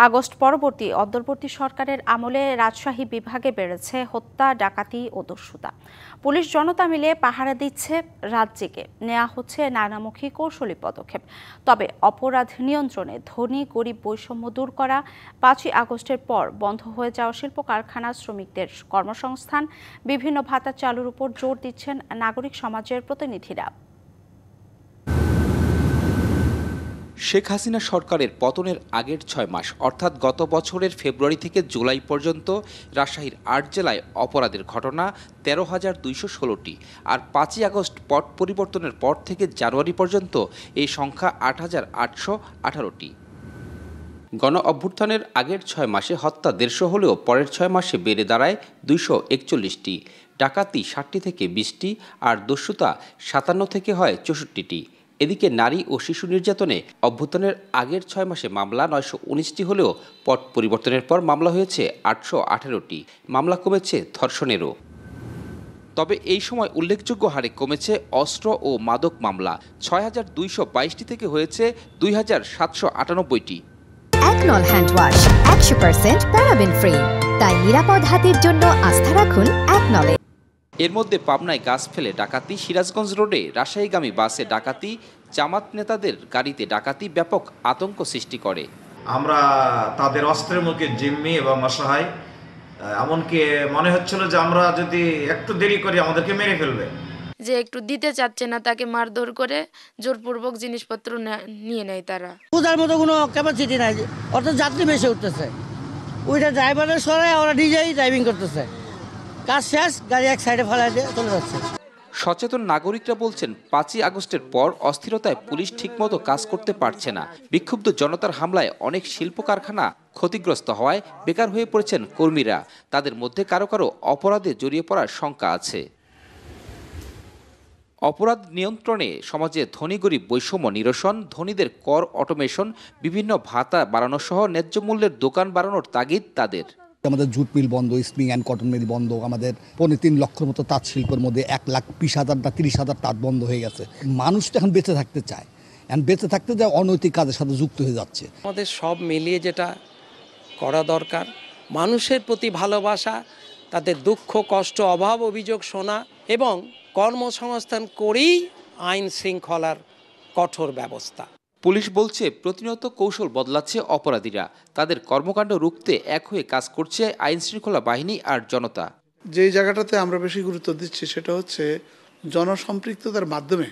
August পরবর্তী অন্তর্বর্তী সরকারের আমলে রাজশাহী বিভাগে বেড়েছে হত্যা, ডাকাতি ও দস্যুতা। পুলিশ জনতা মিলে পাহারা দিচ্ছে, রাত জেগে নেওয়া হচ্ছে নানামুখী কৌশলী পদক্ষেপ। তবে অপরাধ নিয়ন্ত্রণে ধনী গরিব বৈষম্য দূর করা, ৫ই আগস্টের পর বন্ধ হয়ে যাওয়া শিল্প কারখানা শ্রমিকদের কর্মসংস্থান, বিভিন্ন ভাতা চালুর উপর জোর দিচ্ছেন নাগরিক সমাজের প্রতিনিধিরা। শেখ হাসিনা সরকারের পতনের আগের ৬ মাস অর্থাৎ গত বছরের ফেব্রুয়ারি থেকে জুলাই পর্যন্ত রাজশাহীর ৮ জেলায় অপরাধের ঘটনা ১৩,২১৬টি, আর ৫ই আগস্ট পট পরিবর্তনের পর থেকে জানুয়ারি পর্যন্ত এই সংখ্যা ৮,৮১৮টি। গণ অভ্যুত্থানের আগের ৬ মাসে হত্যা ১৫০ হলেও পরের ৬ মাসে বেড়ে দাঁড়ায় ২৪১টি, ডাকাতি ৬০টি থেকে ২০টি, আর দস্যুতা ৫৭ থেকে হয় ৬৪টি। এদিকে নারী ও শিশু নির্যাতনে অভ্যুত্থানের আগের ৬ মাসে মামলা ৯১৯টি হলেও পট পরিবর্তনের পর মামলা হয়েছে ৮১৮টি। মামলা কমেছে ধর্ষণেরও। তবে এই সময় উল্লেখযোগ্য হারে কমেছে অস্ত্র ও মাদক মামলা, ৬,২২২টি থেকে হয়েছে ২,৭৯৮টি। একনল হ্যান্ড ওয়াশ ১০০% প্যারাবেন ফ্রি, তাই নিরাপদ হাতের জন্য আস্থা রাখুন একনলে। এর মধ্যে পাবনায় গাছ ফেলে ডাকাতি, সিরাজগঞ্জ রোডে রাজশাহীগামী বাসে ডাকাতি, জামাত নেতাদের গাড়িতে ডাকাতি ব্যাপক আতঙ্ক সৃষ্টি করে। আমরা তাদের অস্ত্রের মুখে জিম্মি এবং অসহায়, এমনকি মনে হচ্ছিল যে আমরা যদি একটু দেরি করি আমাদেরকে মেরে ফেলবে। যে একটু দিতে চাচ্ছে না তাকে মারধর করে জোরপূর্বক জিনিসপত্র নিয়ে নেয় তারা। বোঝার মতো কোনো ক্যাপাসিটি নাই, অর্থাৎ যাত্রী বেশি উঠতেছে, ওইটা ড্রাইভারের সরাই ওরা নিজেই ড্রাইভিং করতেছে, কাজ শেষ, গাড়ি এক সাইডে ফেলাই দিয়ে চলে যাচ্ছে। সচেতন নাগরিকরা বলছেন ৫ই আগস্টের পর অস্থিরতায় পুলিশ ঠিকমতো কাজ করতে পারছে না। বিক্ষুব্ধ জনতার হামলায় অনেক শিল্প কারখানা ক্ষতিগ্রস্ত হওয়ায় বেকার হয়ে পড়েছেন কর্মীরা। তাদের মধ্যে কারো কারো অপরাধে জড়িয়ে পড়ার শঙ্কা আছে। অপরাধ নিয়ন্ত্রণে সমাজে ধনী গরিব বৈষম্য নিরসন, ধনীদের কর অটোমেশন, বিভিন্ন ভাতা বাড়ানো সহ ন্যায্য মূল্যের দোকান বাড়ানোর তাগিদ তাদের। আমাদের জুট মিল বন্ধ, স্পিনিং অ্যান্ড কটন মিল বন্ধ, আমাদের ৩.৫ লক্ষের মতো তাঁত শিল্পের মধ্যে ১,২০,০০০ বা ৩০,০০০ তাঁত বন্ধ হয়ে গেছে। মানুষ তো এখন বেঁচে থাকতে চায়, এখন বেঁচে থাকতে যায় অনৈতিক কাজের সাথে যুক্ত হয়ে যাচ্ছে। আমাদের সব মিলিয়ে যেটা করা দরকার, মানুষের প্রতি ভালোবাসা, তাদের দুঃখ কষ্ট অভাব অভিযোগ শোনা এবং কর্মসংস্থান করেই আইন শৃঙ্খলার কঠোর ব্যবস্থা। পুলিশ বলছে প্রতিনিয়ত কৌশল বদলাচ্ছে অপরাধীরা, তাদের কর্মকাণ্ড রুখতে এক হয়ে কাজ করছে আইন শৃঙ্খলা বাহিনী আর জনতা। যে জায়গাটাতে আমরা বেশি গুরুত্ব দিচ্ছি সেটা হচ্ছে জনসম্পৃক্ততার মাধ্যমে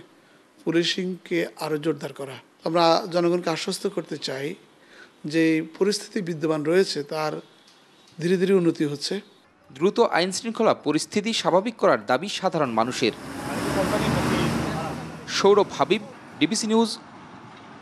পুলিশিংকে আরও জোরদার করা। আমরা জনগণকে আশ্বস্ত করতে চাই যে পরিস্থিতি বিদ্যমান রয়েছে তার ধীরে ধীরে উন্নতি হচ্ছে। দ্রুত আইন শৃঙ্খলা পরিস্থিতি স্বাভাবিক করার দাবি সাধারণ মানুষের। Sourav Habib, DBC news,